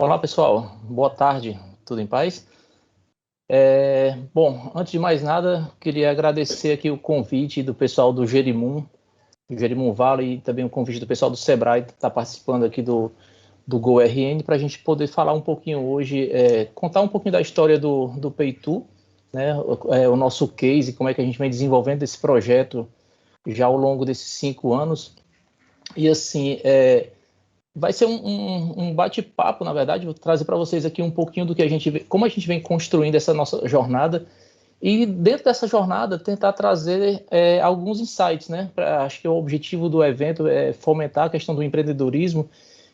Olá, pessoal. Boa tarde. Tudo em paz? Bom, antes de mais nada, queria agradecer aqui o convite do pessoal do Jerimum Vale, e também o convite do pessoal do Sebrae, que está participando aqui do GoRN, para a gente poder falar um pouquinho hoje, contar um pouquinho da história do Peitu, né, o nosso case, como é que a gente vem desenvolvendo esse projeto já ao longo desses 5 anos. E assim, vai ser um bate-papo, na verdade. Vou trazer para vocês aqui um pouquinho do que como a gente vem construindo essa nossa jornada. E dentro dessa jornada, tentar trazer alguns insights, né? Acho que o objetivo do evento é fomentar a questão do empreendedorismo.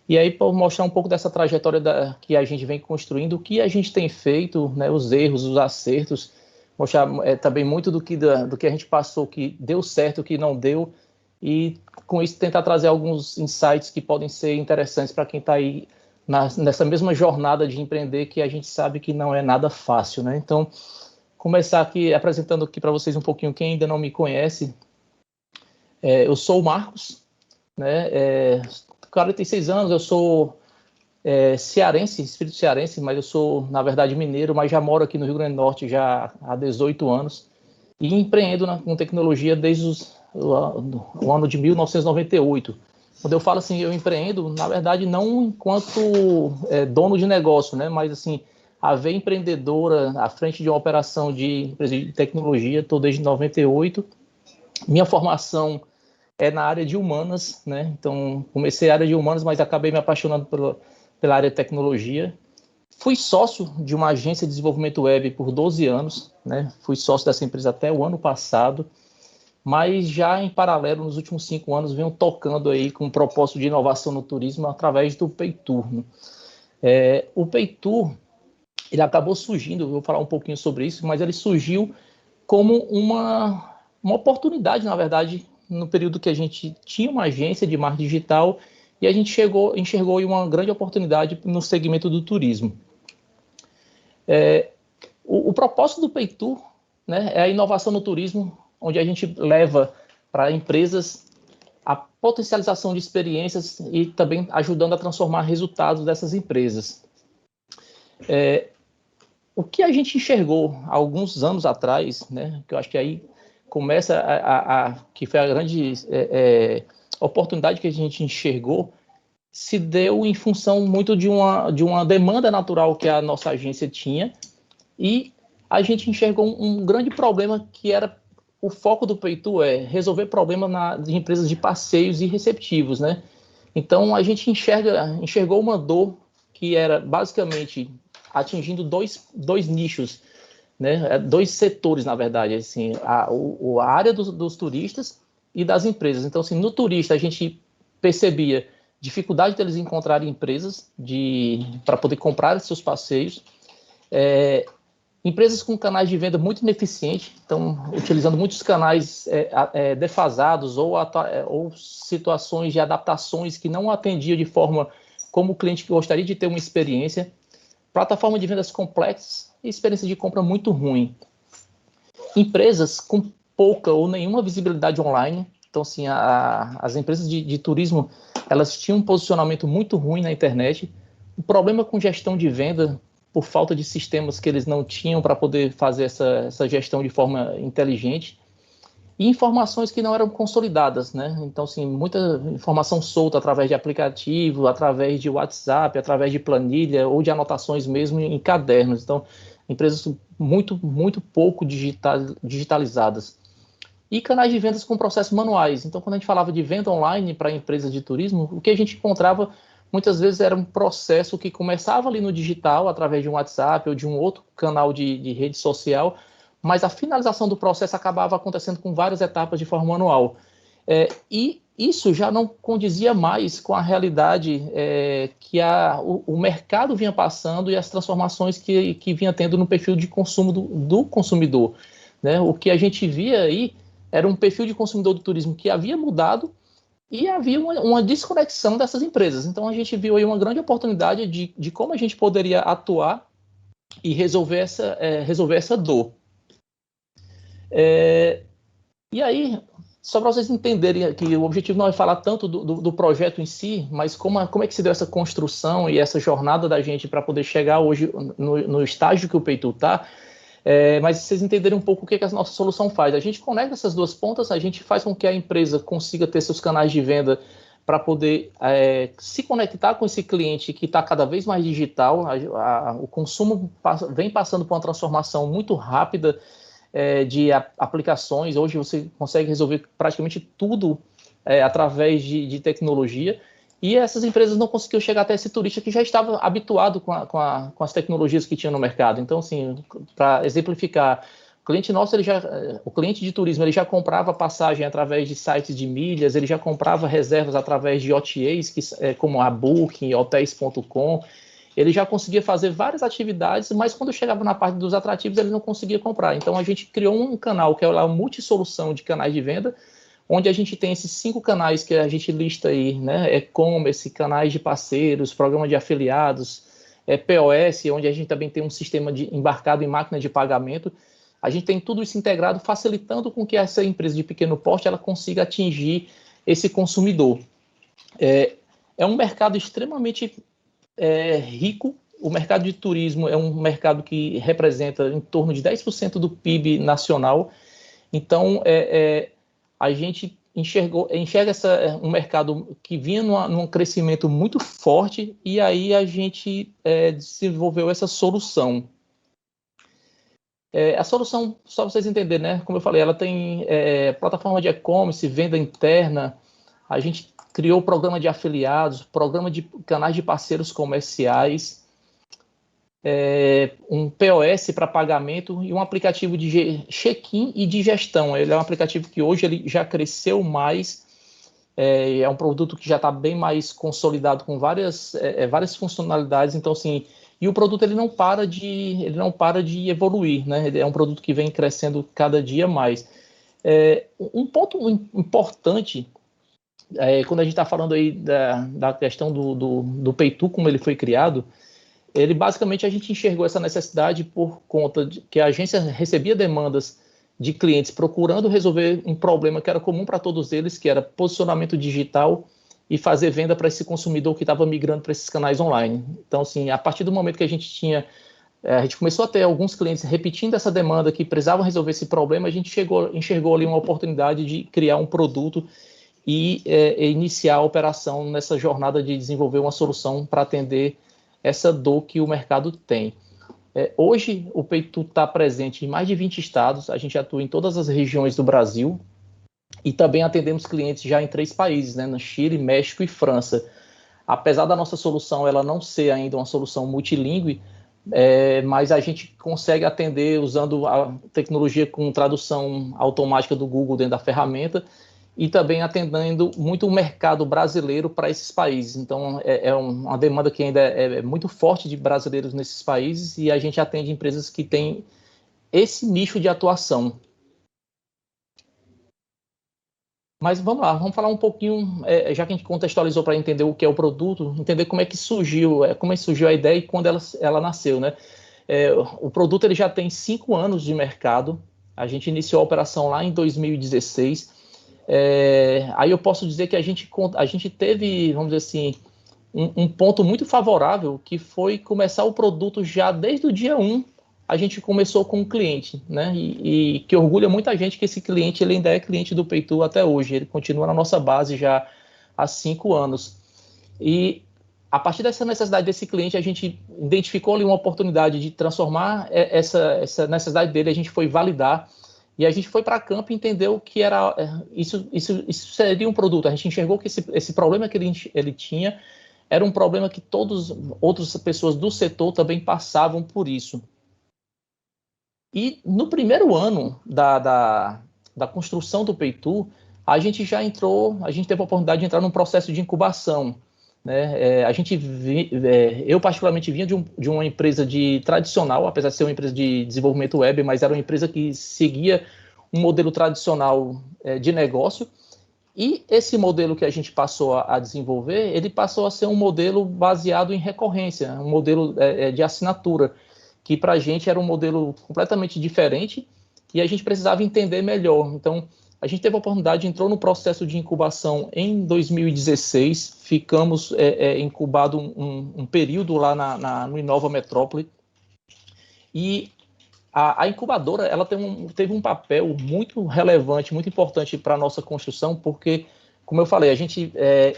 E aí, para mostrar um pouco dessa trajetória que a gente vem construindo, o que a gente tem feito, né? Os erros, os acertos. Mostrar também muito do que a gente passou, que deu certo, o que não deu, e com isso tentar trazer alguns insights que podem ser interessantes para quem está aí nessa mesma jornada de empreender, que a gente sabe que não é nada fácil, né? Então, começar aqui apresentando aqui para vocês um pouquinho, quem ainda não me conhece. Eu sou o Marcos, né? 46 anos, eu sou cearense, espírito cearense, mas eu sou, na verdade, mineiro, mas já moro aqui no Rio Grande do Norte já há 18 anos e empreendo com tecnologia desde o ano de 1998. Quando eu falo assim, eu empreendo, na verdade, não enquanto dono de negócio, né? Mas assim, a veia empreendedora à frente de uma operação de empresa de tecnologia, estou desde 98. Minha formação é na área de humanas, né? Então, comecei a área de humanas, mas acabei me apaixonando pela área de tecnologia. Fui sócio de uma agência de desenvolvimento web por 12 anos, né? Fui sócio dessa empresa até o ano passado, mas já em paralelo, nos últimos 5 anos, venho tocando aí com o propósito de inovação no turismo através do Peitur. O Peitur, ele acabou surgindo, vou falar um pouquinho sobre isso, mas ele surgiu como uma oportunidade, na verdade, no período que a gente tinha uma agência de marketing digital e a gente enxergou uma grande oportunidade no segmento do turismo. O propósito do Peitur, né, é a inovação no turismo, onde a gente leva para empresas a potencialização de experiências e também ajudando a transformar resultados dessas empresas. O que a gente enxergou há alguns anos atrás, né, que eu acho que aí começa que foi a grande oportunidade que a gente enxergou, se deu em função muito de uma demanda natural que a nossa agência tinha, e a gente enxergou um grande problema, que era o foco do Peitu resolver problema de empresas de passeios e receptivos, né? Então a gente enxergou uma dor que era basicamente atingindo dois nichos, né? Dois setores, na verdade, assim, a área dos turistas e das empresas. Então, assim, no turista a gente percebia dificuldade deles encontrarem empresas para poder comprar seus passeios, empresas com canais de venda muito ineficientes, então utilizando muitos canais defasados ou situações de adaptações que não atendiam de forma como o cliente gostaria de ter uma experiência, plataforma de vendas complexas e experiência de compra muito ruim. Empresas com pouca ou nenhuma visibilidade online. Então, assim, as empresas de turismo, elas tinham um posicionamento muito ruim na internet. O problema com gestão de venda, por falta de sistemas que eles não tinham para poder fazer essa gestão de forma inteligente. E informações que não eram consolidadas, né? Então, assim, muita informação solta através de aplicativo, através de WhatsApp, através de planilha ou de anotações mesmo em cadernos. Então, empresas muito, muito pouco digitalizadas. E canais de vendas com processos manuais. Então, quando a gente falava de venda online para empresas de turismo, o que a gente encontrava muitas vezes era um processo que começava ali no digital, através de um WhatsApp ou de um outro canal de rede social, mas a finalização do processo acabava acontecendo com várias etapas de forma manual. E isso já não condizia mais com a realidade que o mercado vinha passando e as transformações que vinha tendo no perfil de consumo do consumidor, né? O que a gente via aí era um perfil de consumidor do turismo que havia mudado e havia uma desconexão dessas empresas. Então a gente viu aí uma grande oportunidade de como a gente poderia atuar e resolver essa dor. E aí só para vocês entenderem que o objetivo não é falar tanto do projeto em si, mas como é que se deu essa construção e essa jornada da gente para poder chegar hoje no estágio que o Peitu está. Mas vocês entenderem um pouco o que a nossa solução faz. A gente conecta essas duas pontas, a gente faz com que a empresa consiga ter seus canais de venda para poder se conectar com esse cliente que está cada vez mais digital. O consumo vem passando por uma transformação muito rápida de aplicações. Hoje você consegue resolver praticamente tudo através de tecnologia. E essas empresas não conseguiam chegar até esse turista que já estava habituado com as tecnologias que tinha no mercado. Então, assim, para exemplificar, o cliente de turismo ele já comprava passagem através de sites de milhas, ele já comprava reservas através de OTAs, como a Booking, Hotels.com. Ele já conseguia fazer várias atividades, mas quando chegava na parte dos atrativos, ele não conseguia comprar. Então, a gente criou um canal, que é a multissolução de canais de venda, onde a gente tem esses 5 canais que a gente lista aí, né? E-commerce, canais de parceiros, programa de afiliados, POS, onde a gente também tem um sistema embarcado em máquina de pagamento. A gente tem tudo isso integrado, facilitando com que essa empresa de pequeno porte ela consiga atingir esse consumidor. É um mercado extremamente rico. O mercado de turismo é um mercado que representa em torno de 10% do PIB nacional. Então, a gente enxerga um mercado que vinha num crescimento muito forte, e aí a gente desenvolveu essa solução. A solução, só para vocês entenderem, né? Como eu falei, ela tem plataforma de e-commerce, venda interna, a gente criou programa de afiliados, programa de canais de parceiros comerciais, um POS para pagamento e um aplicativo de check-in e de gestão. Ele é um aplicativo que hoje ele já cresceu mais, é um produto que já está bem mais consolidado com várias funcionalidades. Então, assim, e o produto ele não para de evoluir, né? Ele é um produto que vem crescendo cada dia mais. Um ponto importante, quando a gente está falando aí da questão do Peitu, como ele foi criado, ele basicamente a gente enxergou essa necessidade por conta de que a agência recebia demandas de clientes procurando resolver um problema que era comum para todos eles, que era posicionamento digital e fazer venda para esse consumidor que estava migrando para esses canais online. Então, assim, a partir do momento que a gente começou a ter alguns clientes repetindo essa demanda, que precisavam resolver esse problema, a gente enxergou ali uma oportunidade de criar um produto e iniciar a operação nessa jornada de desenvolver uma solução para atender essa dor que o mercado tem. Hoje, o Peitu está presente em mais de 20 estados, a gente atua em todas as regiões do Brasil e também atendemos clientes já em 3 países, né, no Chile, México e França. Apesar da nossa solução ela não ser ainda uma solução multilingüe, mas a gente consegue atender usando a tecnologia com tradução automática do Google dentro da ferramenta, e também atendendo muito o mercado brasileiro para esses países. Então, uma demanda que ainda é muito forte de brasileiros nesses países, e a gente atende empresas que têm esse nicho de atuação. Mas vamos lá, vamos falar um pouquinho, já que a gente contextualizou para entender o que é o produto, entender como é que surgiu a ideia e quando ela nasceu, né? O produto ele já tem 5 anos de mercado, a gente iniciou a operação lá em 2016, aí eu posso dizer que a gente teve, vamos dizer assim, um ponto muito favorável, que foi começar o produto já desde o dia 1, a gente começou com um cliente, né? E que orgulha muita gente que esse cliente ele ainda é cliente do Peitu até hoje, ele continua na nossa base já há 5 anos. E a partir dessa necessidade desse cliente, a gente identificou ali uma oportunidade de transformar essa necessidade dele, a gente foi validar, e a gente foi para campo e entendeu que era isso seria um produto. A gente enxergou que esse problema que ele tinha era um problema que outras pessoas do setor também passavam por isso. E no primeiro ano da construção do Peitu, a gente teve a oportunidade de entrar num processo de incubação, né? Eu particularmente vinha de uma empresa tradicional, apesar de ser uma empresa de desenvolvimento web, mas era uma empresa que seguia um modelo tradicional de negócio, e esse modelo que a gente passou a desenvolver, ele passou a ser um modelo baseado em recorrência, um modelo de assinatura, que para a gente era um modelo completamente diferente, e a gente precisava entender melhor. Então, A gente teve a oportunidade, entrou no processo de incubação em 2016, ficamos incubado um período lá no Inova Metrópole, e a incubadora ela teve um papel muito relevante, muito importante para a nossa construção, porque, como eu falei, a gente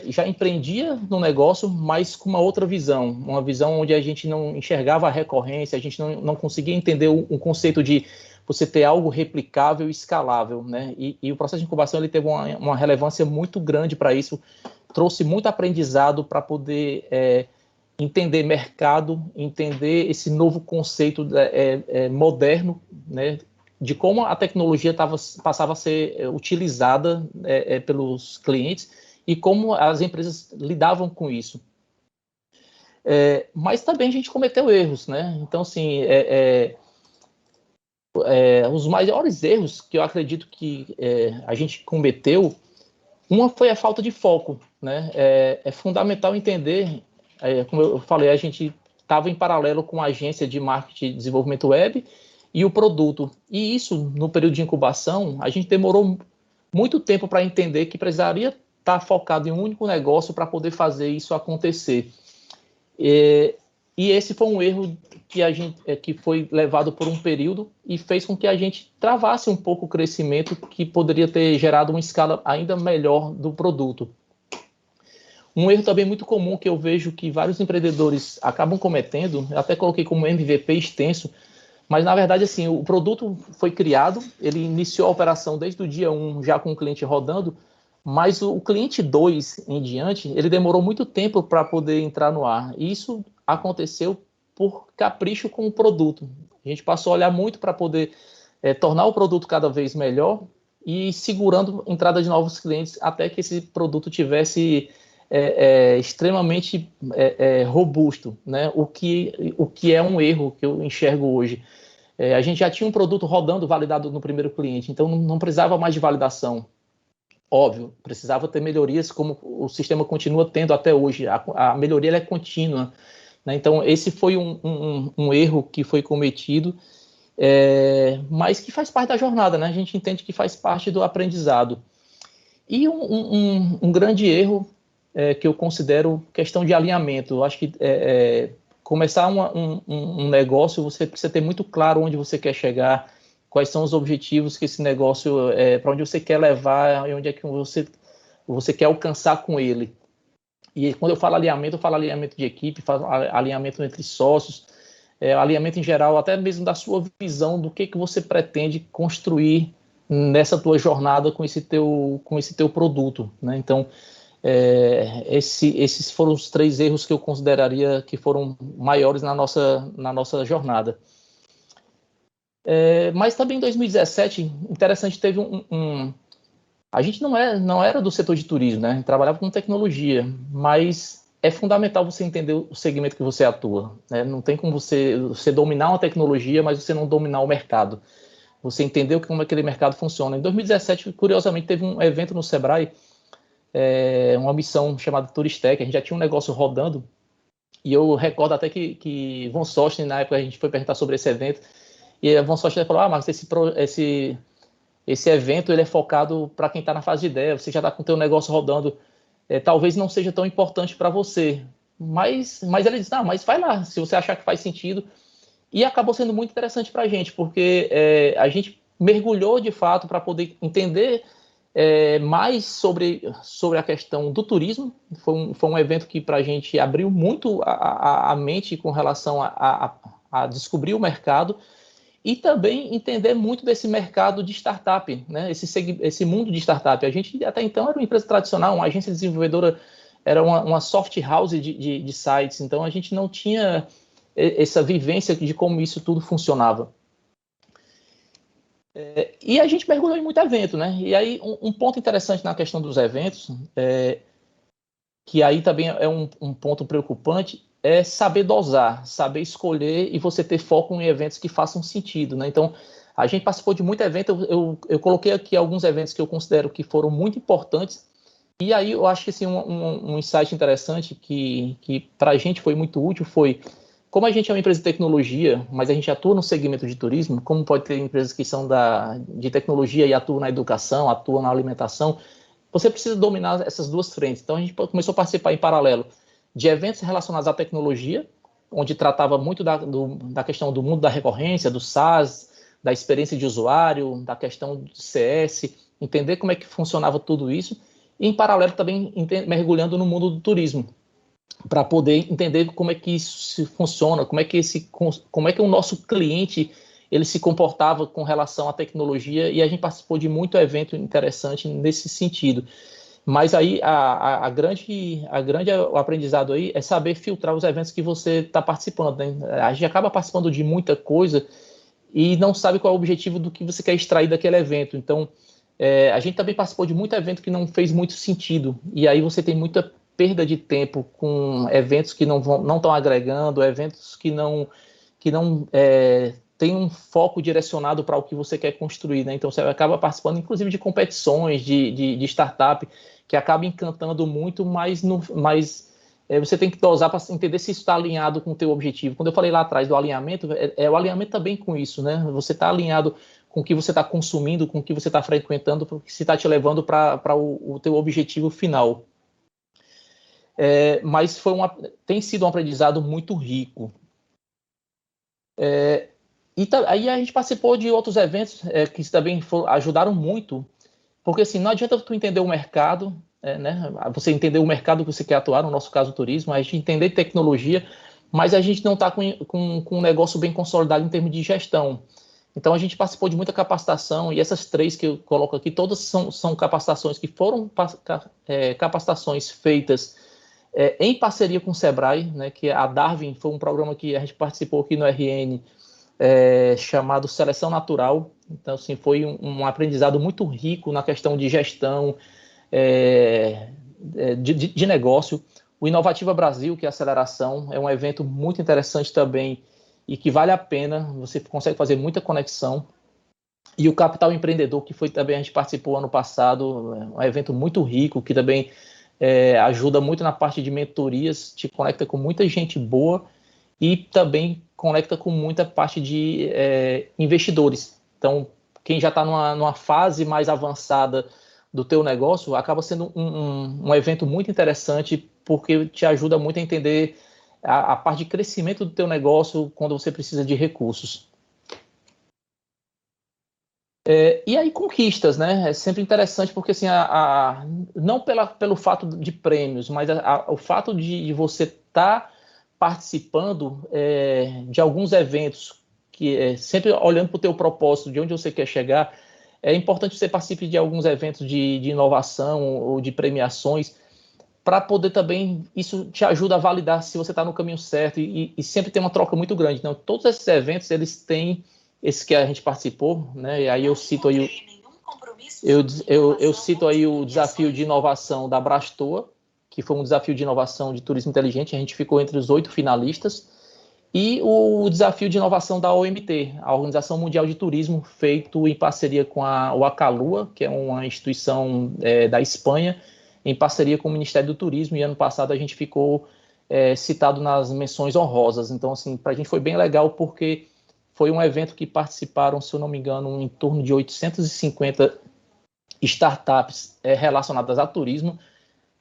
já empreendia no negócio, mas com uma outra visão, uma visão onde a gente não enxergava a recorrência, a gente não conseguia entender o conceito de você ter algo replicável e escalável, né? E o processo de incubação ele teve uma relevância muito grande para isso, trouxe muito aprendizado para poder entender mercado, entender esse novo conceito moderno, né, de como a tecnologia passava a ser utilizada pelos clientes e como as empresas lidavam com isso. Mas também a gente cometeu erros, né? Então, assim, os maiores erros que eu acredito que a gente cometeu, uma foi a falta de foco, né? É fundamental entender, como eu falei, a gente estava em paralelo com a agência de marketing e desenvolvimento web e o produto. E isso, no período de incubação, a gente demorou muito tempo para entender que precisaria estar focado em um único negócio para poder fazer isso acontecer. E esse foi um erro que foi levado por um período e fez com que a gente travasse um pouco o crescimento que poderia ter gerado uma escala ainda melhor do produto. Um erro também muito comum que eu vejo que vários empreendedores acabam cometendo, eu até coloquei como MVP extenso, mas na verdade assim, o produto foi criado, ele iniciou a operação desde o dia 1 já com o cliente rodando, mas o cliente 2 em diante, ele demorou muito tempo para poder entrar no ar. E isso aconteceu por capricho com o produto. A gente passou a olhar muito para poder tornar o produto cada vez melhor e segurando a entrada de novos clientes até que esse produto tivesse extremamente robusto, né? O que é um erro que eu enxergo hoje. A gente já tinha um produto rodando, validado no primeiro cliente, então não precisava mais de validação. Óbvio, precisava ter melhorias como o sistema continua tendo até hoje. A melhoria ela é contínua, né? Então, esse foi um erro que foi cometido, mas que faz parte da jornada, né? A gente entende que faz parte do aprendizado. E um grande erro que eu considero questão de alinhamento. Eu acho que começar um negócio, você precisa ter muito claro onde você quer chegar, quais são os objetivos que esse negócio, para onde você quer levar e onde é que você quer alcançar com ele. E quando eu falo alinhamento de equipe, falo alinhamento entre sócios, alinhamento em geral, até mesmo da sua visão do que você pretende construir nessa tua jornada com esse teu produto, né? Então, esses foram os 3 erros que eu consideraria que foram maiores na nossa jornada. Mas também em 2017, interessante, teve a gente não era do setor de turismo, né? Trabalhava com tecnologia, mas é fundamental você entender o segmento que você atua, né? Não tem como você dominar uma tecnologia, mas você não dominar o mercado. Você entender como aquele mercado funciona. Em 2017, curiosamente, teve um evento no Sebrae, uma missão chamada Turistec. A gente já tinha um negócio rodando, e eu recordo até que Von Sosten, na época, a gente foi perguntar sobre esse evento, e a Von Sosten falou, mas esse evento ele é focado para quem está na fase de ideia, você já está com o teu negócio rodando, talvez não seja tão importante para você. Mas ele disse, mas vai lá, se você achar que faz sentido. E acabou sendo muito interessante para a gente, porque a gente mergulhou de fato para poder entender mais sobre a questão do turismo. Foi um evento que para a gente abriu muito a mente com relação a descobrir o mercado e também entender muito desse mercado de startup, né? Esse mundo de startup. A gente até então era uma empresa tradicional, uma agência desenvolvedora, era uma soft house de sites, então a gente não tinha essa vivência de como isso tudo funcionava. E a gente mergulhou em muito evento, né? E aí um ponto interessante na questão dos eventos, que aí também é um ponto preocupante, é saber dosar, saber escolher e você ter foco em eventos que façam sentido, né? Então, a gente participou de muito evento, eu coloquei aqui alguns eventos que eu considero que foram muito importantes, e aí eu acho que assim, um insight interessante que para a gente foi muito útil foi como a gente é uma empresa de tecnologia, mas a gente atua no segmento de turismo, como pode ter empresas que são de tecnologia e atuam na educação, atuam na alimentação, você precisa dominar essas duas frentes. Então, a gente começou a participar em paralelo de eventos relacionados à tecnologia, onde tratava muito da questão do mundo da recorrência, do SaaS, da experiência de usuário, da questão do CS, entender como é que funcionava tudo isso, e em paralelo também mergulhando no mundo do turismo, para poder entender como é que isso funciona, como é que o nosso cliente ele se comportava com relação à tecnologia, e a gente participou de muito evento interessante nesse sentido. Mas aí o aprendizado aí é saber filtrar os eventos que você está participando, né? A gente acaba participando de muita coisa e não sabe qual é o objetivo do que você quer extrair daquele evento. Então, a gente também participou de muito evento que não fez muito sentido, e aí você tem muita perda de tempo com eventos que não estão agregando, eventos que não tem um foco direcionado para o que você quer construir, né? Então você acaba participando, inclusive, de competições de startup, que acaba encantando muito, mas você tem que dosar para entender se isso está alinhado com o teu objetivo. Quando eu falei lá atrás do alinhamento, o alinhamento também com isso, né? Você está alinhado com o que você está consumindo, com o que você está frequentando, porque se está te levando para o teu objetivo final. Mas tem sido um aprendizado muito rico. Aí a gente participou de outros eventos que também ajudaram muito, porque assim, não adianta tu entender o mercado, né? Você entender o mercado que você quer atuar, no nosso caso o turismo, a gente entender tecnologia, mas a gente não está com um negócio bem consolidado em termos de gestão. Então a gente participou de muita capacitação, e essas 3 que eu coloco aqui, todas são capacitações que foram capacitações feitas em parceria com o Sebrae, né? Que a Darwin foi um programa que a gente participou aqui no RN, chamado Seleção Natural. Então, assim, foi um aprendizado muito rico na questão de gestão, de negócio. O Inovativa Brasil, que é a aceleração, é um evento muito interessante também e que vale a pena, você consegue fazer muita conexão. E o Capital Empreendedor, que foi também, a gente participou ano passado, um evento muito rico, que também ajuda muito na parte de mentorias, te conecta com muita gente boa e também conecta com muita parte de investidores. Então, quem já está numa fase mais avançada do teu negócio, acaba sendo um evento muito interessante, porque te ajuda muito a entender a parte de crescimento do teu negócio quando você precisa de recursos. E aí conquistas, né? É sempre interessante porque assim, não pelo fato de prêmios, mas o fato de você estar participando de alguns eventos, que sempre olhando para o teu propósito, de onde você quer chegar, é importante que você participe de alguns eventos de inovação ou de premiações, para poder também, isso te ajuda a validar se você está no caminho certo, e sempre tem uma troca muito grande. Então, todos esses eventos, eles têm, esses que a gente participou, né? E aí eu cito aí eu cito aí o desafio de inovação da Brastoa, que foi um desafio de inovação de turismo inteligente, a gente ficou entre os 8 finalistas, e o desafio de inovação da OMT, a Organização Mundial de Turismo, feito em parceria com o Acalua, que é uma instituição da Espanha, em parceria com o Ministério do Turismo, e ano passado a gente ficou citado nas menções honrosas. Então, assim, para a gente foi bem legal, porque foi um evento que participaram, se eu não me engano, em torno de 850 startups relacionadas a turismo.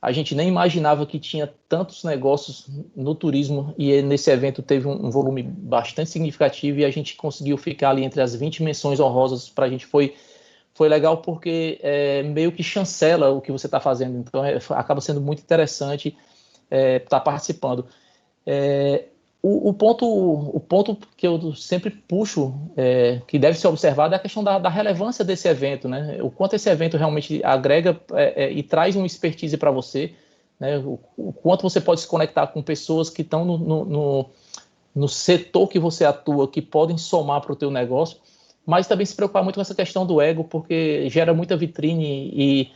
A gente nem imaginava que tinha tantos negócios no turismo, e nesse evento teve um volume bastante significativo, e a gente conseguiu ficar ali entre as 20 menções honrosas. Para a gente foi legal, porque meio que chancela o que você está fazendo, então acaba sendo muito interessante estar participando. O ponto que eu sempre puxo, que deve ser observado, é a questão da relevância desse evento, né? O quanto esse evento realmente agrega e traz uma expertise para você, né? O quanto você pode se conectar com pessoas que estão no setor que você atua, que podem somar para o teu negócio, mas também se preocupar muito com essa questão do ego, porque gera muita vitrine,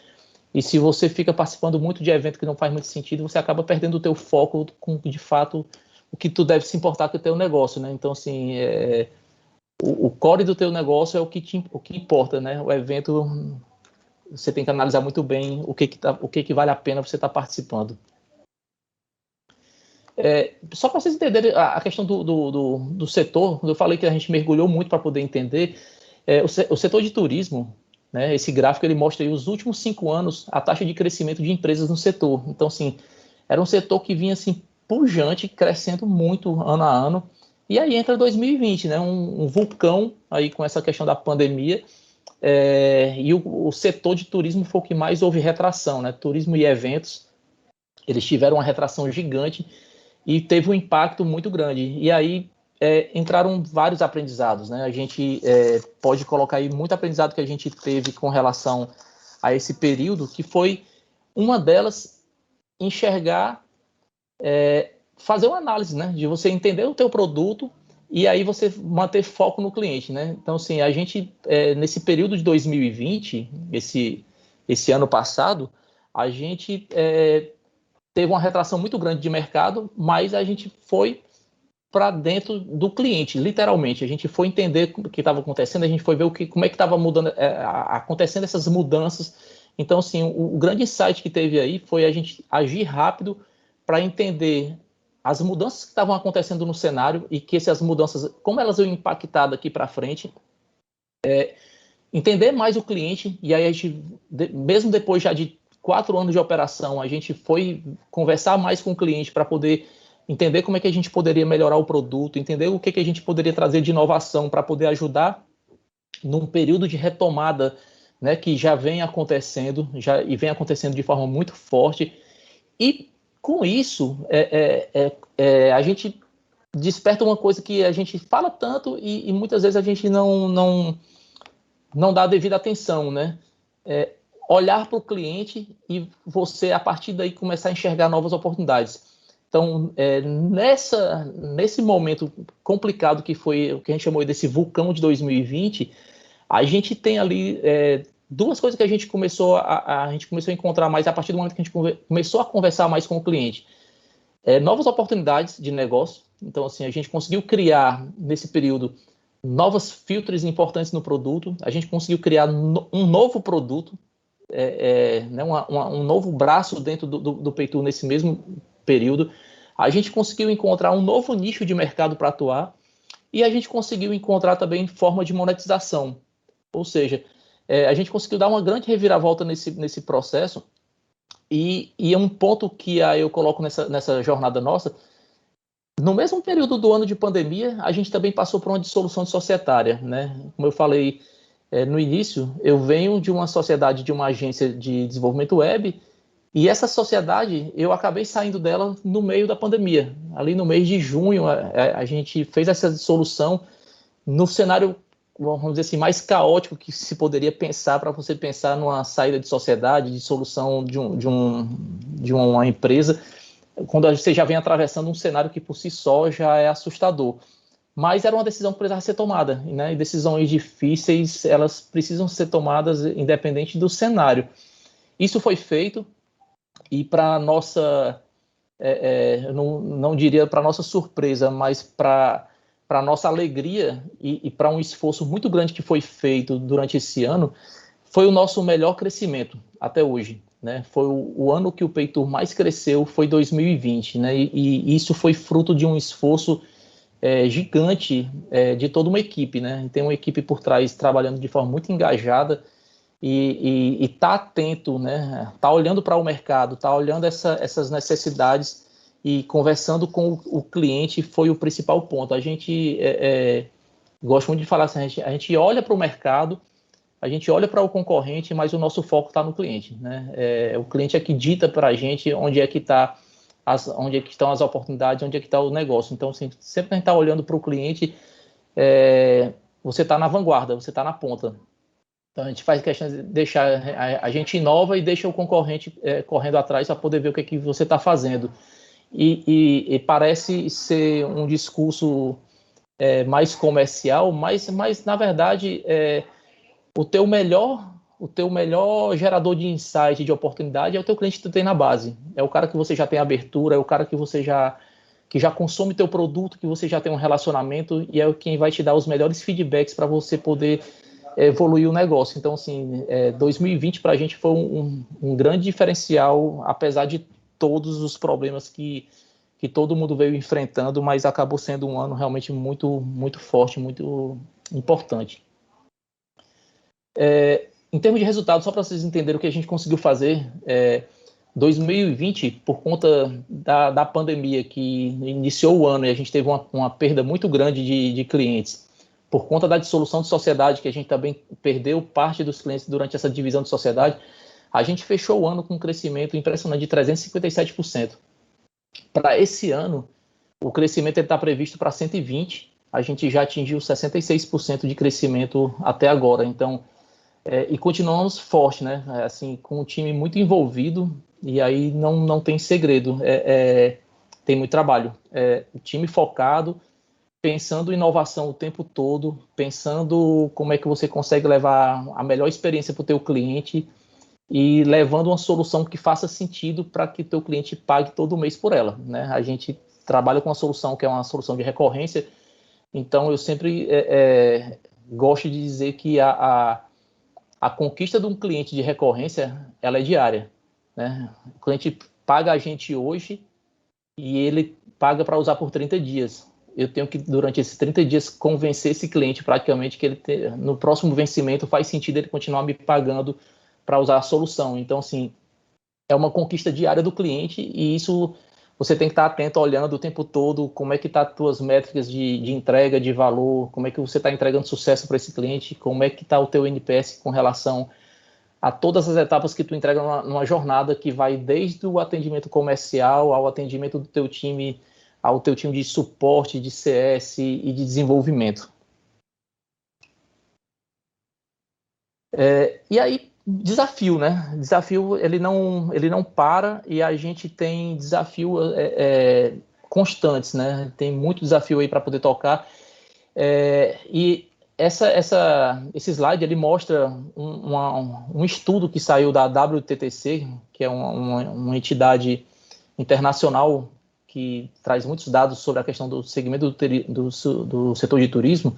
e se você fica participando muito de evento que não faz muito sentido, você acaba perdendo o teu foco com, de fato, o que tu deve se importar com o teu negócio, né? Então, assim, o core do teu negócio é o que importa, né? O evento, você tem que analisar muito bem o que vale a pena você estar participando. Só para vocês entenderem a questão do setor, eu falei que a gente mergulhou muito para poder entender, o setor de turismo, né, esse gráfico ele mostra aí os últimos 5 anos a taxa de crescimento de empresas no setor. Então, assim, era um setor que vinha assim, pujante, crescendo muito ano a ano. E aí entra 2020, né, um vulcão aí com essa questão da pandemia, e o setor de turismo foi o que mais houve retração, né? Turismo e eventos, eles tiveram uma retração gigante e teve um impacto muito grande. E aí entraram vários aprendizados, né? A gente pode colocar aí muito aprendizado que a gente teve com relação a esse período, que foi uma delas enxergar, fazer uma análise, né? De você entender o teu produto e aí você manter foco no cliente, né? Então, assim, a gente, nesse período de 2020, esse ano passado, a gente teve uma retração muito grande de mercado, mas a gente foi para dentro do cliente, literalmente. A gente foi entender o que estava acontecendo, a gente foi ver como é que estava mudando, acontecendo essas mudanças. Então, assim, o grande insight que teve aí foi a gente agir rápido para entender as mudanças que estavam acontecendo no cenário e que essas mudanças, como elas iam impactar daqui para frente, entender mais o cliente. E aí a gente, mesmo depois já de 4 anos de operação, a gente foi conversar mais com o cliente para poder entender como é que a gente poderia melhorar o produto, entender o que a gente poderia trazer de inovação para poder ajudar num período de retomada, né, que já vem acontecendo, e vem acontecendo de forma muito forte. E com isso, a gente desperta uma coisa que a gente fala tanto e muitas vezes a gente não dá a devida atenção, né? Olhar para o cliente e você, a partir daí, começar a enxergar novas oportunidades. Então, nesse momento complicado que foi o que a gente chamou desse vulcão de 2020, a gente tem ali 2 coisas que a gente começou a encontrar mais a partir do momento que a gente começou a conversar mais com o cliente. Novas oportunidades de negócio. Então, assim, a gente conseguiu criar, nesse período, novos filtros importantes no produto. A gente conseguiu criar um novo produto, né, um novo braço dentro do Peitu nesse mesmo período. A gente conseguiu encontrar um novo nicho de mercado para atuar e a gente conseguiu encontrar também forma de monetização. Ou seja, a gente conseguiu dar uma grande reviravolta nesse processo e é um ponto que eu coloco nessa jornada nossa. No mesmo período do ano de pandemia, a gente também passou por uma dissolução societária, né? Como eu falei no início, eu venho de uma sociedade, de uma agência de desenvolvimento web, e essa sociedade, eu acabei saindo dela no meio da pandemia. Ali no mês de junho, a gente fez essa dissolução no cenário, vamos dizer assim, mais caótico que se poderia pensar para você pensar numa saída de sociedade, dissolução de uma empresa, quando você já vem atravessando um cenário que por si só já é assustador. Mas era uma decisão que precisava ser tomada, né? E decisões difíceis, elas precisam ser tomadas independente do cenário. Isso foi feito e para nossa, não diria para nossa surpresa, mas para nossa alegria e para um esforço muito grande que foi feito durante esse ano, foi o nosso melhor crescimento até hoje, né? Foi o ano que o Peitu mais cresceu, foi 2020, né? E isso foi fruto de um esforço gigante de toda uma equipe, né? Tem uma equipe por trás trabalhando de forma muito engajada e tá atento, né? Tá olhando para o mercado, tá olhando essas necessidades e conversando com o cliente foi o principal ponto. A gente gosta muito de falar assim, a gente olha para o mercado, a gente olha para o concorrente, mas o nosso foco está no cliente, né? O cliente é que dita para a gente onde é que estão as oportunidades, onde é que está o negócio. Então, assim, sempre que a gente está olhando para o cliente, você está na vanguarda, você está na ponta. Então, a gente faz questão de deixar, a gente inova e deixa o concorrente correndo atrás para poder ver o que é que você está fazendo. E parece ser um discurso mais comercial, mas na verdade, o teu melhor gerador de insight, de oportunidade, é o teu cliente que tu tem na base. É o cara que você já tem abertura, é o cara que você que já consome teu produto, que você já tem um relacionamento e é quem vai te dar os melhores feedbacks para você poder evoluir o negócio. Então, assim, 2020 para a gente foi um grande diferencial, apesar de todos os problemas que que todo mundo veio enfrentando, mas acabou sendo um ano realmente muito, muito forte, muito importante. Em termos de resultado, só para vocês entenderem o que a gente conseguiu fazer, 2020, por conta da pandemia que iniciou o ano e a gente teve uma perda muito grande de clientes, por conta da dissolução de sociedade, que a gente também perdeu parte dos clientes durante essa divisão de sociedade, a gente fechou o ano com um crescimento impressionante de 357%. Para esse ano, o crescimento está previsto para 120%, a gente já atingiu 66% de crescimento até agora, então, e continuamos forte, né? Assim, com um time muito envolvido, e aí não tem segredo, tem muito trabalho. O time focado, pensando em inovação o tempo todo, pensando como é que você consegue levar a melhor experiência para o teu cliente e levando uma solução que faça sentido para que o teu cliente pague todo mês por ela, né? A gente trabalha com uma solução que é uma solução de recorrência, então eu sempre gosto de dizer que a conquista de um cliente de recorrência, ela é diária, né? O cliente paga a gente hoje e ele paga para usar por 30 dias. Eu tenho que, durante esses 30 dias, convencer esse cliente praticamente que no próximo vencimento faz sentido ele continuar me pagando para usar a solução. Então, assim, é uma conquista diária do cliente e isso você tem que estar atento, olhando o tempo todo como é que tá as tuas métricas de entrega, de valor, como é que você está entregando sucesso para esse cliente, como é que está o teu NPS com relação a todas as etapas que tu entrega numa jornada que vai desde o atendimento comercial ao atendimento do teu time, ao teu time de suporte, de CS e de desenvolvimento. E aí, desafio, né? Desafio, ele não para e a gente tem desafio constantes, né? Tem muito desafio aí para poder tocar. E esse slide ele mostra um estudo que saiu da WTTC, que é uma entidade internacional que traz muitos dados sobre a questão do segmento do setor de turismo,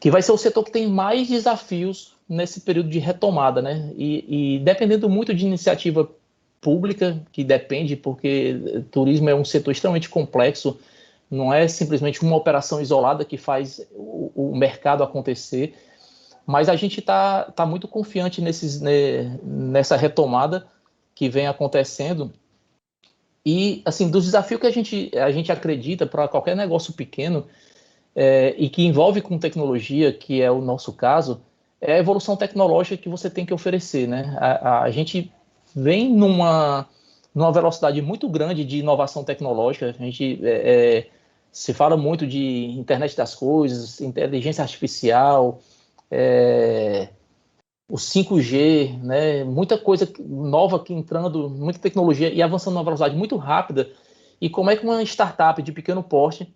que vai ser o setor que tem mais desafios nesse período de retomada, né? E dependendo muito de iniciativa pública, que depende, porque turismo é um setor extremamente complexo, não é simplesmente uma operação isolada que faz o mercado acontecer, mas a gente está muito confiante nessa retomada que vem acontecendo. E, assim, dos desafios que a gente acredita para qualquer negócio pequeno e que envolve com tecnologia, que é o nosso caso, é a evolução tecnológica que você tem que oferecer, né? A gente vem numa velocidade muito grande de inovação tecnológica, a gente se fala muito de internet das coisas, inteligência artificial, o 5G, né? Muita coisa nova que entrando, muita tecnologia e avançando numa velocidade muito rápida. E como é que uma startup de pequeno porte,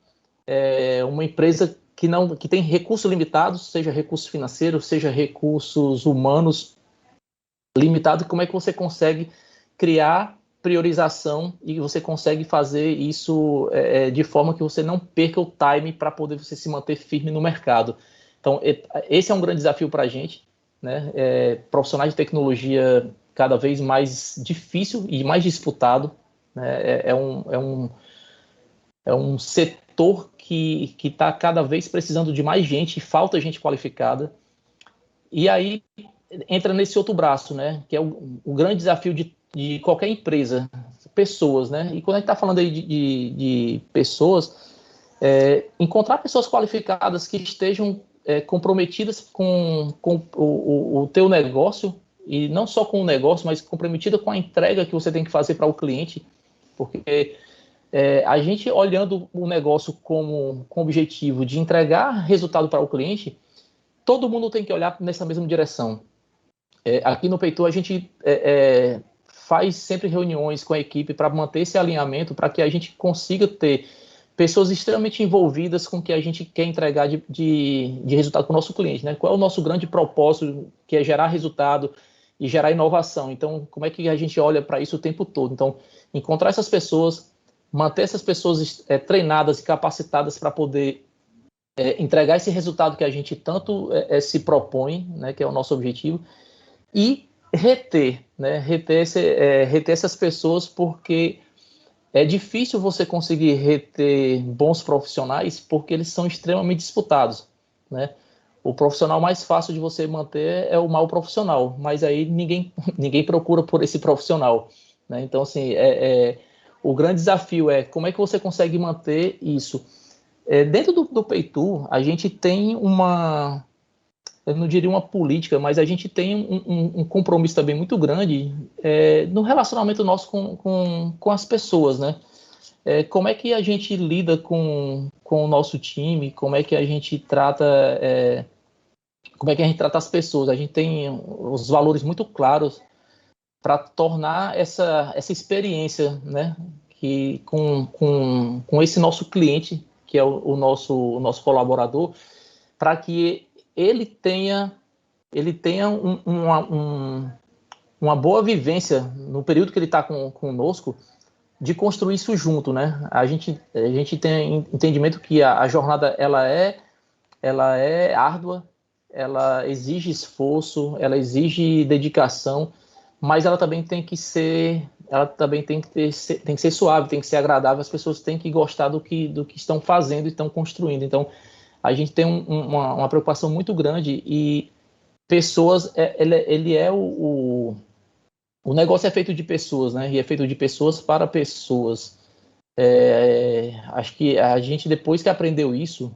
uma empresa que tem recursos limitados, seja recursos financeiros, seja recursos humanos limitados, como é que você consegue criar priorização e você consegue fazer isso de forma que você não perca o time para poder você se manter firme no mercado. Então, esse é um grande desafio para a gente, né? Profissionais de tecnologia cada vez mais difícil e mais disputado, né? É um setor que está cada vez precisando de mais gente, falta gente qualificada. E aí entra nesse outro braço, né? Que é o grande desafio de qualquer empresa, pessoas, né? E quando a gente está falando aí de pessoas, encontrar pessoas qualificadas que estejam comprometidas com o teu negócio, e não só com o negócio, mas comprometida com a entrega que você tem que fazer para o cliente, porque a gente olhando o negócio com objetivo de entregar resultado para o cliente, todo mundo tem que olhar nessa mesma direção. Aqui no Peitor a gente faz sempre reuniões com a equipe para manter esse alinhamento, para que a gente consiga ter pessoas extremamente envolvidas com o que a gente quer entregar de resultado para o nosso cliente, né? Qual é o nosso grande propósito, que é gerar resultado e gerar inovação. Então, como é que a gente olha para isso o tempo todo? Então, encontrar essas pessoas, manter essas pessoas treinadas e capacitadas para poder entregar esse resultado que a gente tanto se propõe, né, que é o nosso objetivo, e reter, né, reter essas pessoas, porque é difícil você conseguir reter bons profissionais porque eles são extremamente disputados, né? O profissional mais fácil de você manter é o mau profissional, mas aí ninguém procura por esse profissional, né? Então, assim, o grande desafio é como é que você consegue manter isso. Dentro do Peitu, a gente tem eu não diria uma política, mas a gente tem um compromisso também muito grande no relacionamento nosso com as pessoas, né? Como é que a gente lida com o nosso time, como é que a gente trata as pessoas. A gente tem os valores muito claros para tornar essa experiência, né, que com esse nosso cliente, que é o nosso colaborador, para que ele tenha uma boa vivência no período que ele está conosco, de construir isso junto, né? A gente tem entendimento que a jornada ela é árdua, ela exige esforço, ela exige dedicação, mas ela também tem que ser suave, tem que ser agradável, as pessoas têm que gostar do que estão fazendo e estão construindo. Então, a gente tem uma preocupação muito grande e pessoas, ele é o negócio é feito de pessoas, né? E é feito de pessoas para pessoas. Acho que a gente, depois que aprendeu isso,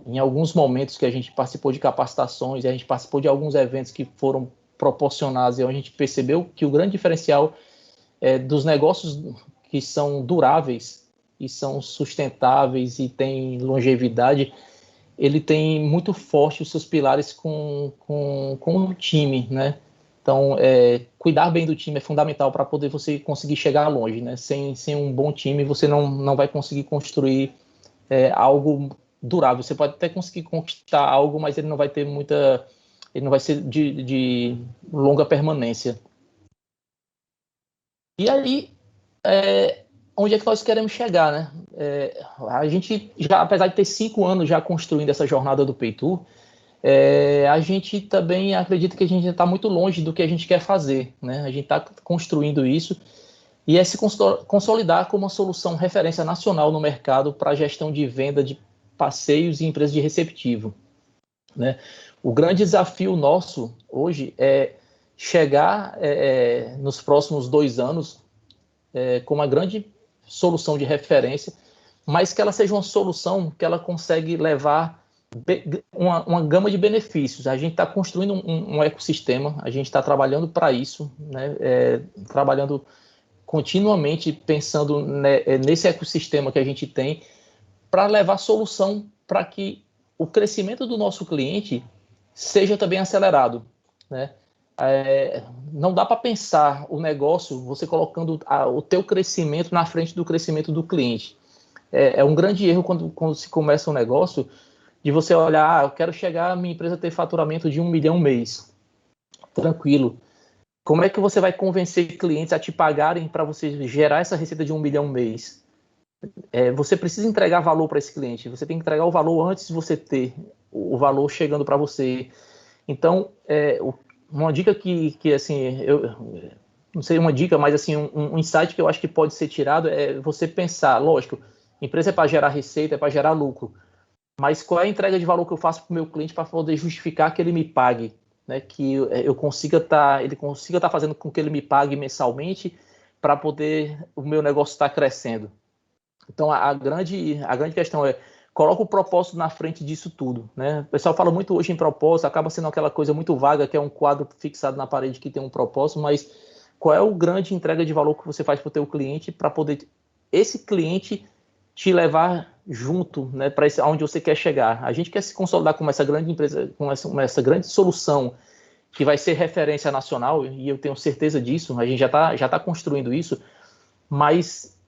em alguns momentos que a gente participou de capacitações, a gente participou de alguns eventos que foram proporcionados, e a gente percebeu que o grande diferencial dos negócios que são duráveis e são sustentáveis e têm longevidade, ele tem muito forte os seus pilares com o time, né? Então, cuidar bem do time é fundamental para poder você conseguir chegar longe, né? Sem um bom time, você não vai conseguir construir algo durável. Você pode até conseguir conquistar algo, mas ele não vai ter ele não vai ser de longa permanência. E aí, onde é que nós queremos chegar, né? A gente já, apesar de ter 5 anos já construindo essa jornada do Peitu, a gente também acredita que a gente está muito longe do que a gente quer fazer, né? A gente está construindo isso e se consolidar como uma solução referência nacional no mercado para a gestão de venda de passeios e empresas de receptivo, né? O grande desafio nosso hoje é chegar nos próximos 2 anos com uma grande solução de referência, mas que ela seja uma solução que ela consegue levar uma gama de benefícios. A gente está construindo um ecossistema, a gente está trabalhando para isso, né? Trabalhando continuamente pensando nesse ecossistema que a gente tem para levar solução para que o crescimento do nosso cliente seja também acelerado, né? Não dá para pensar o negócio você colocando o teu crescimento na frente do crescimento do cliente. É um grande erro quando se começa um negócio de você olhar, eu quero chegar a minha empresa a ter faturamento de 1 milhão mês. Tranquilo. Como é que você vai convencer clientes a te pagarem para você gerar essa receita de 1 milhão mês? Você precisa entregar valor para esse cliente. Você tem que entregar o valor antes de você ter o valor chegando para você. Então, uma dica que assim, eu não sei uma dica, mas assim, um insight que eu acho que pode ser tirado é você pensar, lógico, empresa é para gerar receita, é para gerar lucro, mas qual é a entrega de valor que eu faço para o meu cliente para poder justificar que ele me pague, né? Que ele consiga estar fazendo com que ele me pague mensalmente para poder o meu negócio estar crescendo. Então, a grande questão coloca o propósito na frente disso tudo, né? O pessoal fala muito hoje em propósito, acaba sendo aquela coisa muito vaga, que é um quadro fixado na parede que tem um propósito, mas qual é o grande entrega de valor que você faz para o teu cliente para poder esse cliente te levar junto, né, para onde você quer chegar. A gente quer se consolidar como essa grande empresa, com essa grande solução que vai ser referência nacional, e eu tenho certeza disso, a gente já tá construindo isso, mas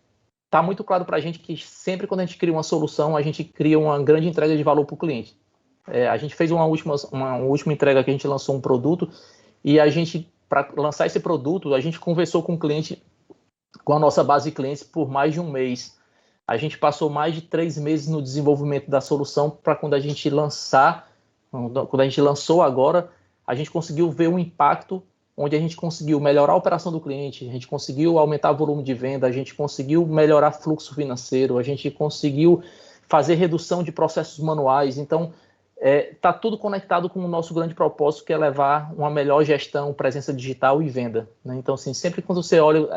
está muito claro para a gente que sempre quando a gente cria uma solução, a gente cria uma grande entrega de valor para o cliente. A gente fez uma última entrega que a gente lançou um produto e a gente, para lançar esse produto, a gente conversou com o cliente, com a nossa base de clientes por mais de um mês. A gente passou mais de 3 meses no desenvolvimento da solução para quando a gente lançou agora, a gente conseguiu ver o impacto onde a gente conseguiu melhorar a operação do cliente, a gente conseguiu aumentar o volume de venda, a gente conseguiu melhorar fluxo financeiro, a gente conseguiu fazer redução de processos manuais. Então, está tudo conectado com o nosso grande propósito, que é levar uma melhor gestão, presença digital e venda, né? Então, assim, sempre quando você olha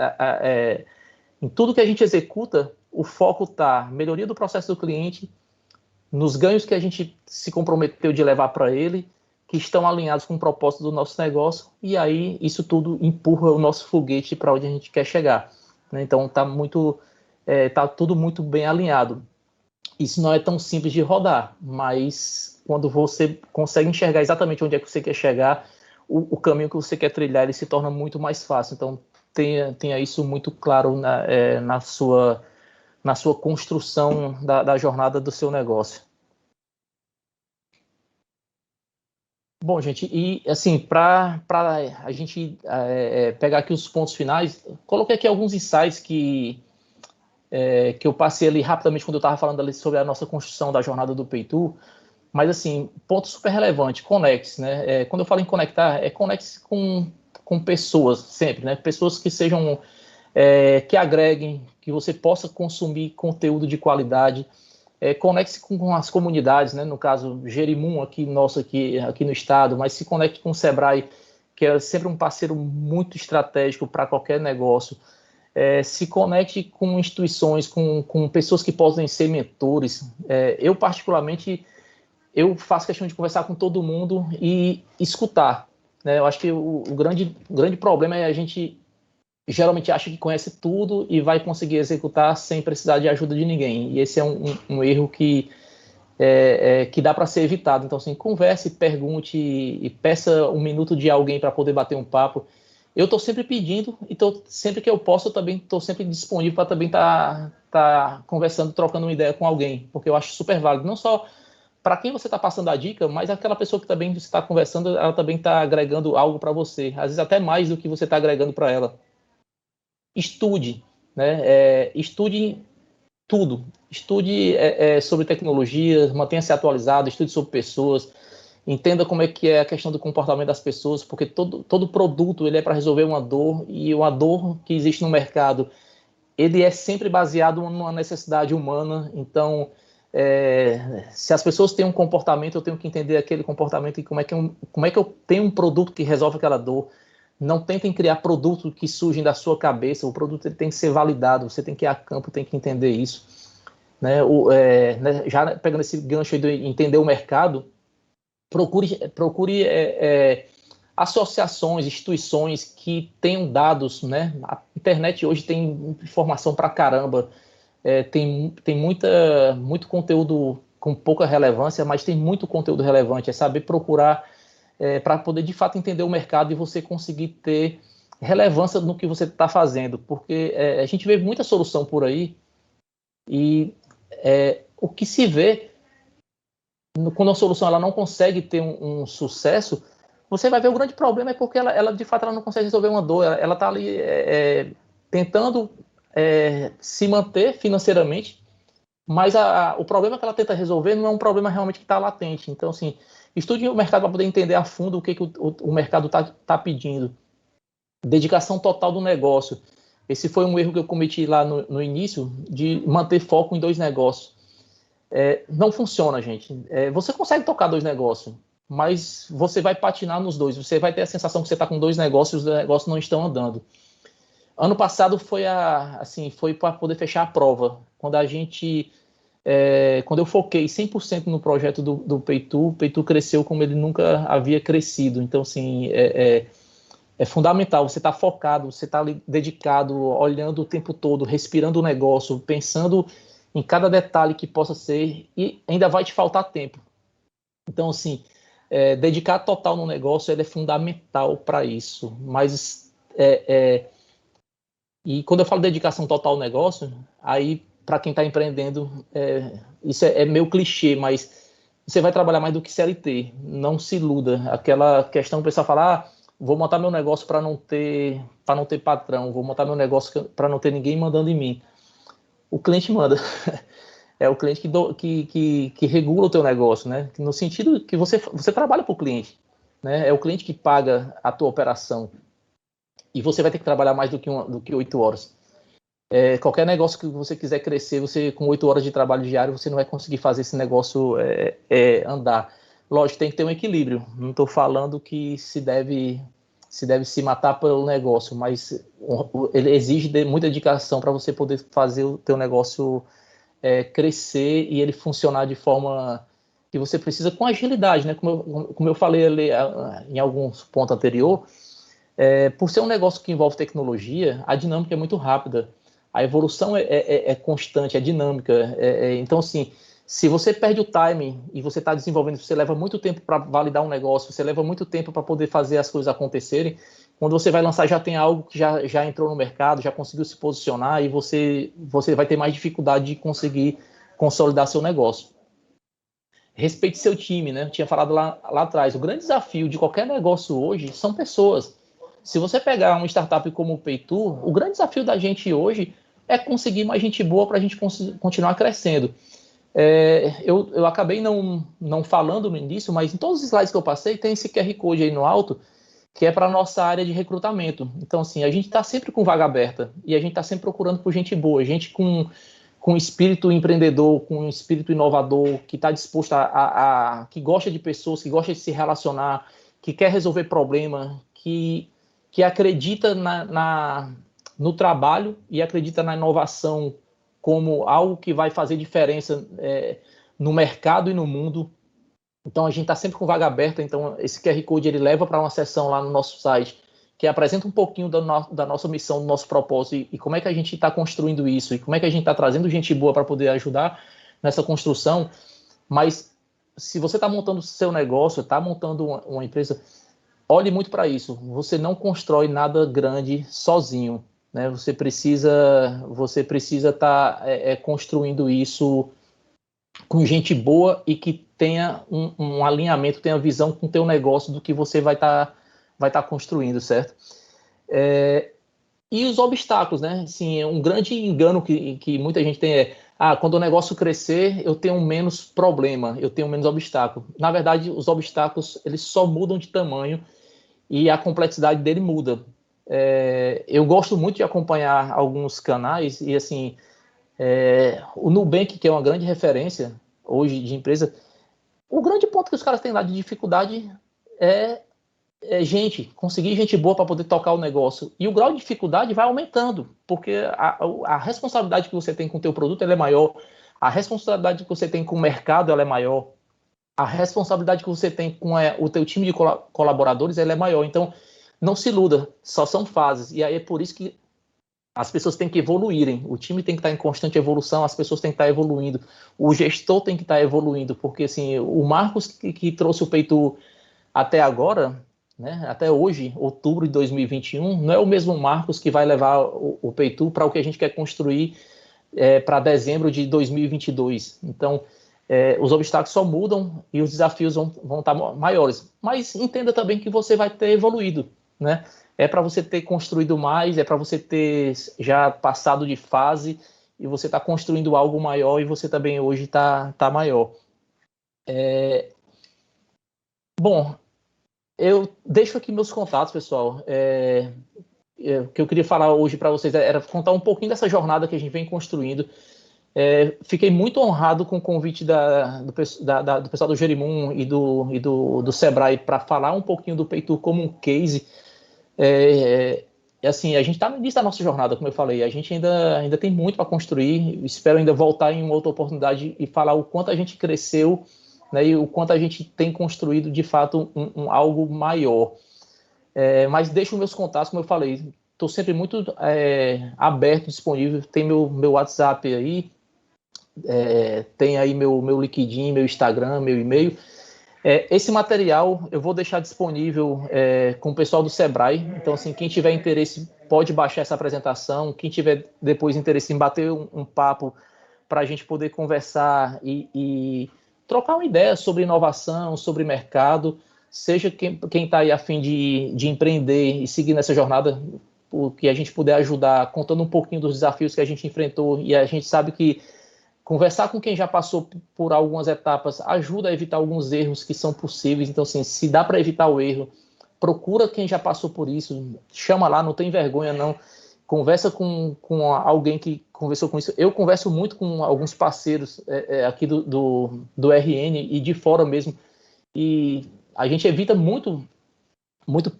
em tudo que a gente executa, o foco está na melhoria do processo do cliente, nos ganhos que a gente se comprometeu de levar para ele, que estão alinhados com o propósito do nosso negócio, e aí isso tudo empurra o nosso foguete para onde a gente quer chegar, né? Então tá tudo muito bem alinhado. Isso não é tão simples de rodar, mas quando você consegue enxergar exatamente onde é que você quer chegar, o caminho que você quer trilhar, ele se torna muito mais fácil. Então tenha isso muito claro na sua construção da jornada do seu negócio. Bom, gente, e assim, para a gente pegar aqui os pontos finais, coloquei aqui alguns insights que eu passei ali rapidamente quando eu estava falando ali sobre a nossa construção da jornada do Peitu, mas assim, ponto super relevante, conecte-se, né? Quando eu falo em conectar, conecte-se com pessoas sempre, né? Pessoas que sejam, que agreguem, que você possa consumir conteúdo de qualidade, conecte-se com as comunidades, né? No caso, Jerimum, aqui no estado, mas se conecte com o Sebrae, que é sempre um parceiro muito estratégico para qualquer negócio. Se conecte com instituições, com pessoas que podem ser mentores. Eu, particularmente, eu faço questão de conversar com todo mundo e escutar, né? Eu acho que o grande problema é a gente geralmente acha que conhece tudo e vai conseguir executar sem precisar de ajuda de ninguém. E esse é um erro que dá para ser evitado. Então, assim, converse, pergunte e peça um minuto de alguém para poder bater um papo. Eu estou sempre pedindo e sempre que eu posso, eu também estou sempre disponível para também tá conversando, trocando uma ideia com alguém, porque eu acho super válido, não só para quem você está passando a dica, mas aquela pessoa que também você está conversando, ela também está agregando algo para você, às vezes até mais do que você está agregando para ela. Estude, né? Estude tudo. Estude sobre tecnologia, mantenha-se atualizado, estude sobre pessoas, entenda como é que é a questão do comportamento das pessoas, porque todo produto ele é para resolver uma dor, e uma dor que existe no mercado, ele é sempre baseado numa necessidade humana. Então, se as pessoas têm um comportamento, eu tenho que entender aquele comportamento e como é que eu tenho um produto que resolve aquela dor. Não tentem criar produtos que surgem da sua cabeça, o produto tem que ser validado, você tem que ir a campo, tem que entender isso. Né? Já pegando esse gancho aí de entender o mercado, procure associações, instituições que tenham dados, né? A internet hoje tem informação pra caramba, tem muito conteúdo com pouca relevância, mas tem muito conteúdo relevante. É saber procurar para poder de fato entender o mercado e você conseguir ter relevância no que você está fazendo, porque a gente vê muita solução por aí e o que se vê quando a solução ela não consegue ter um sucesso, você vai ver o grande problema é porque ela de fato ela não consegue resolver uma dor, ela está ali tentando se manter financeiramente, mas o problema que ela tenta resolver não é um problema realmente que está latente. Então, assim, estude o mercado para poder entender a fundo o que o mercado está pedindo. Dedicação total do negócio. Esse foi um erro que eu cometi lá no início, de manter foco em dois negócios. Não funciona, gente. Você consegue tocar dois negócios, mas você vai patinar nos dois. Você vai ter a sensação que você está com dois negócios e os negócios não estão andando. Ano passado foi para poder fechar a prova. Quando eu foquei 100% no projeto do Peitu, o Peitu cresceu como ele nunca havia crescido. Então, assim, é fundamental. Você está focado, você está dedicado, olhando o tempo todo, respirando o negócio, pensando em cada detalhe que possa ser, e ainda vai te faltar tempo. Então, assim, dedicar total no negócio é fundamental para isso. Mas, e quando eu falo dedicação total ao negócio, aí, para quem está empreendendo, isso é meio clichê, mas você vai trabalhar mais do que CLT. Não se iluda. Aquela questão, o pessoal fala, vou montar meu negócio para não ter patrão, vou montar meu negócio para não ter ninguém mandando em mim. O cliente manda. É o cliente que regula o teu negócio, né? No sentido que você trabalha para o cliente, né? É o cliente que paga a tua operação. e você vai ter que trabalhar mais do que 8 horas. Qualquer negócio que você quiser crescer, você com 8 horas de trabalho diário, você não vai conseguir fazer esse negócio andar. Lógico, tem que ter um equilíbrio. Não estou falando que se deve se matar pelo negócio, mas ele exige muita dedicação para você poder fazer o teu negócio crescer e ele funcionar de forma que você precisa com agilidade, né? Como eu falei ali em alguns pontos anterior, por ser um negócio que envolve tecnologia, a dinâmica é muito rápida, a evolução é constante, é dinâmica. Então, assim, se você perde o timing e você está desenvolvendo, você leva muito tempo para validar um negócio, você leva muito tempo para poder fazer as coisas acontecerem, quando você vai lançar já tem algo que já entrou no mercado, já conseguiu se posicionar e você vai ter mais dificuldade de conseguir consolidar seu negócio. Respeite seu time, né? Eu tinha falado lá atrás, o grande desafio de qualquer negócio hoje são pessoas. Se você pegar uma startup como o Peitu, o grande desafio da gente hoje é conseguir mais gente boa para a gente continuar crescendo. Eu acabei não falando no início, mas em todos os slides que eu passei tem esse QR Code aí no alto, que é para a nossa área de recrutamento. Então, assim, a gente está sempre com vaga aberta e a gente está sempre procurando por gente boa, gente com espírito empreendedor, com espírito inovador, que está disposto que gosta de pessoas, que gosta de se relacionar, que quer resolver problema, que acredita no trabalho e acredita na inovação como algo que vai fazer diferença no mercado e no mundo. Então, a gente está sempre com vaga aberta. Então, esse QR Code ele leva para uma seção lá no nosso site que apresenta um pouquinho da nossa missão, do nosso propósito e como é que a gente está construindo isso e como é que a gente está trazendo gente boa para poder ajudar nessa construção. Mas, se você está montando o seu negócio, está montando uma empresa, olhe muito para isso. Você não constrói nada grande sozinho, né? Você precisa estar construindo isso com gente boa e que tenha um alinhamento, tenha visão com o teu negócio do que você vai estar construindo, certo? E os obstáculos, né? Assim, um grande engano que muita gente tem quando o negócio crescer, eu tenho menos problema, eu tenho menos obstáculo. Na verdade, os obstáculos, eles só mudam de tamanho e a complexidade dele muda. Eu gosto muito de acompanhar alguns canais e, assim, o Nubank, que é uma grande referência hoje de empresa, o grande ponto que os caras têm lá de dificuldade é conseguir gente boa para poder tocar o negócio. E o grau de dificuldade vai aumentando, porque a responsabilidade que você tem com o teu produto ela é maior, a responsabilidade que você tem com o mercado ela é maior, a responsabilidade que você tem com o teu time de colaboradores ela é maior. Então, não se iluda, só são fases. E aí é por isso que as pessoas têm que evoluírem, o time tem que estar em constante evolução, as pessoas têm que estar evoluindo, o gestor tem que estar evoluindo, porque assim, o Marcos que trouxe o Peitu até agora, né, até hoje, outubro de 2021, não é o mesmo Marcos que vai levar o Peitu para o que a gente quer construir para dezembro de 2022. Então, os obstáculos só mudam e os desafios vão estar maiores. Mas entenda também que você vai ter evoluído, né? É para você ter construído mais, é para você ter já passado de fase e você está construindo algo maior e você também hoje está maior. Bom, eu deixo aqui meus contatos, pessoal. O que eu queria falar hoje para vocês era contar um pouquinho dessa jornada que a gente vem construindo. Fiquei muito honrado com o convite do pessoal do Jerimum e do Sebrae para falar um pouquinho do Peitu como um case. Assim, a gente está no início da nossa jornada, como eu falei, a gente ainda tem muito para construir, espero ainda voltar em uma outra oportunidade e falar o quanto a gente cresceu, né, e o quanto a gente tem construído, de fato, algo maior. Mas deixo meus contatos, como eu falei, estou sempre muito aberto, disponível, tem meu WhatsApp aí, tem aí meu LinkedIn, meu Instagram, meu e-mail. Esse material eu vou deixar disponível com o pessoal do Sebrae. Então, assim, quem tiver interesse pode baixar essa apresentação. Quem tiver depois interesse em bater um papo para a gente poder conversar e trocar uma ideia sobre inovação, sobre mercado, seja quem está aí a fim de empreender e seguir nessa jornada, o que a gente puder ajudar, contando um pouquinho dos desafios que a gente enfrentou. E a gente sabe que conversar com quem já passou por algumas etapas ajuda a evitar alguns erros que são possíveis. Então, assim, se dá para evitar o erro, procura quem já passou por isso, chama lá, não tem vergonha não, conversa com alguém que conversou com isso. Eu converso muito com alguns parceiros aqui do RN e de fora mesmo, e a gente evita muito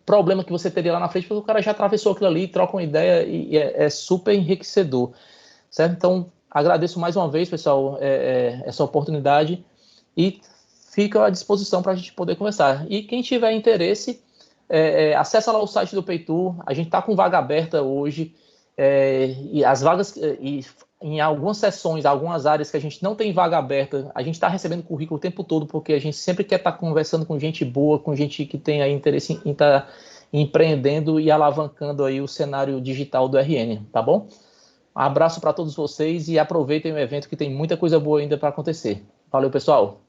problema que você teria lá na frente, porque o cara já atravessou aquilo ali, troca uma ideia e é super enriquecedor, certo? Então, agradeço mais uma vez, pessoal, essa oportunidade e fica à disposição para a gente poder conversar. E quem tiver interesse, acessa lá o site do Peitu, a gente está com vaga aberta hoje, e as vagas, e em algumas sessões, algumas áreas que a gente não tem vaga aberta, a gente está recebendo currículo o tempo todo, porque a gente sempre quer estar conversando com gente boa, com gente que tem aí interesse em estar empreendendo e alavancando aí o cenário digital do RN, tá bom? Um abraço para todos vocês e aproveitem o evento que tem muita coisa boa ainda para acontecer. Valeu, pessoal!